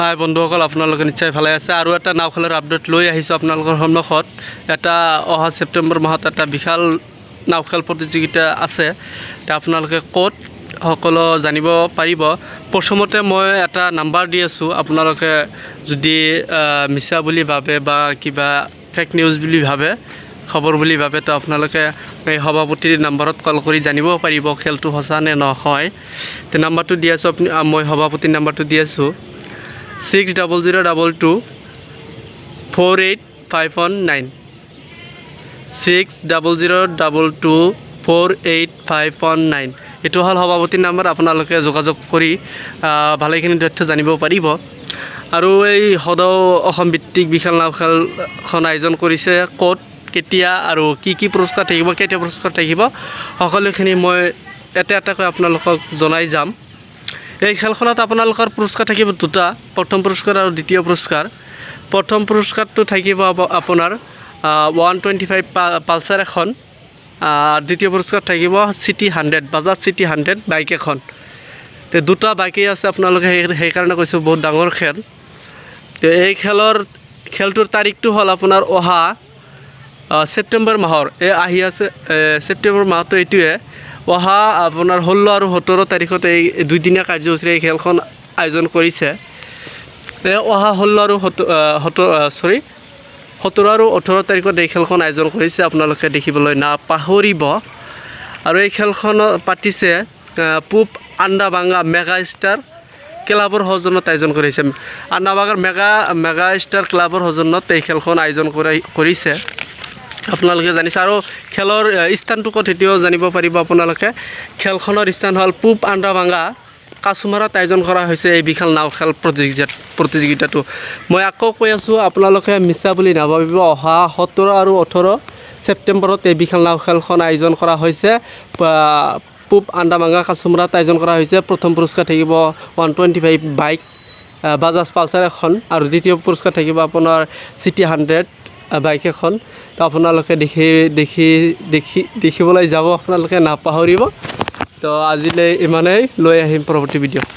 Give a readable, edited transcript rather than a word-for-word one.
হাই বন্ধুসকল, আপোনালোকে নিশ্চয় ভালে আছে। আৰু এটা নাওখেলৰ আপডেট লৈ আহিছোঁ আপোনালোকৰ সন্মুখত। এটা অহা ছেপ্টেম্বৰ মাহত এটা বিশাল নাওখেল প্ৰতিযোগিতা আছে। তে আপোনালোকে ক'ত সকলো জানিব পাৰিব। প্ৰথমতে মই এটা নাম্বাৰ দি আছোঁ, আপোনালোকে যদি মিছা বুলি ভাবে বা কিবা ফেক নিউজ বুলি ভাবে, খবৰ বুলি ভাবে, তো আপোনালোকে এই সভাপতিৰ নাম্বাৰত কল কৰি জানিব পাৰিব খেলটো সঁচা নে নহয়। তো নাম্বাৰটো দি আছোঁ, মই সভাপতিৰ নাম্বাৰটো দি আছোঁ 6002 48519 6002 48519। এইটো হ'ল সভাপতিৰ নাম্বাৰ। আপোনালোকে যোগাযোগ কৰি ভালেখিনি তথ্য জানিব পাৰিব। আৰু এই সদৌ অসম ভিত্তিক বিশাল নাওখেলখন আয়োজন কৰিছে ক'ত, কেতিয়া আৰু কি পুৰস্কাৰ থাকিব, কেতিয়া পুৰস্কাৰ থাকিব, সকলোখিনি মই এটা এটাকৈ আপোনালোকক জনাই যাম। এই খেলখনত আপোনালোকৰ পুৰস্কাৰ থাকিব দুটা, প্ৰথম পুৰস্কাৰ আৰু দ্বিতীয় পুৰস্কাৰ। প্ৰথম পুৰস্কাৰটো থাকিব আপোনাৰ 125 পালচাৰ এখন, দ্বিতীয় পুৰস্কাৰ থাকিব চিটি 100 বাজাজ চিটি 100 বাইক এখন। তো দুটা বাইকেই আছে, আপোনালোকে সেইকাৰণে কৈছোঁ বহুত ডাঙৰ খেল। তো এই খেলটোৰ তাৰিখটো হ'ল আপোনাৰ অহা ছেপ্টেম্বৰ মাহৰ, আহি আছে ছেপ্টেম্বৰ মাহটো এইটোৱে। অহা আপোনাৰ 16 আৰু 17 তাৰিখত এই দুইদিনীয়া কাৰ্যসূচীৰে এই খেলখন আয়োজন কৰিছে। অহা 17 আৰু 18 তাৰিখত এই খেলখন আয়োজন কৰিছে, আপোনালোকে দেখিবলৈ নাপাহৰিব। আৰু এই খেলখন পাতিছে পূব আন্দাবাংগা মেগা ষ্টাৰ ক্লাবৰ সৌজন্যত আয়োজন কৰিছে। আন্দাবাংগাৰ মেগা ষ্টাৰ ক্লাবৰ সৌজন্যত এই খেলখন আয়োজন কৰিছে, আপোনালোকে জানিছে। আৰু খেলৰ স্থানটো ক'ত এতিয়াও জানিব পাৰিব আপোনালোকে। খেলখনৰ স্থান হ'ল পূব আন্দাবাংগা কাছুমাৰাত আয়োজন কৰা হৈছে এই বিশাল নাওখেল প্ৰতিযোগিতাটো। মই আকৌ কৈ আছোঁ, আপোনালোকে মিছা বুলি নাভাবিব। অহা 17 আৰু 18 ছেপ্টেম্বৰত এই বিশাল নাওখেলখন আয়োজন কৰা হৈছে। পূব আন্দাবাংগা কাছুমাৰাত আয়োজন কৰা হৈছে। প্ৰথম পুৰস্কাৰ থাকিব 125 বাইক বাজাজ পালচাৰ এখন, আৰু দ্বিতীয় পুৰস্কাৰ থাকিব আপোনাৰ চিটি 100 বাইক এখন। তো আপোনালোকে দেখিবলৈ যাব, আপোনালোকে নাপাহৰিব। তো আজিলৈ ইমানেই, লৈ আহিম পৰৱৰ্তী ভিডিঅ'।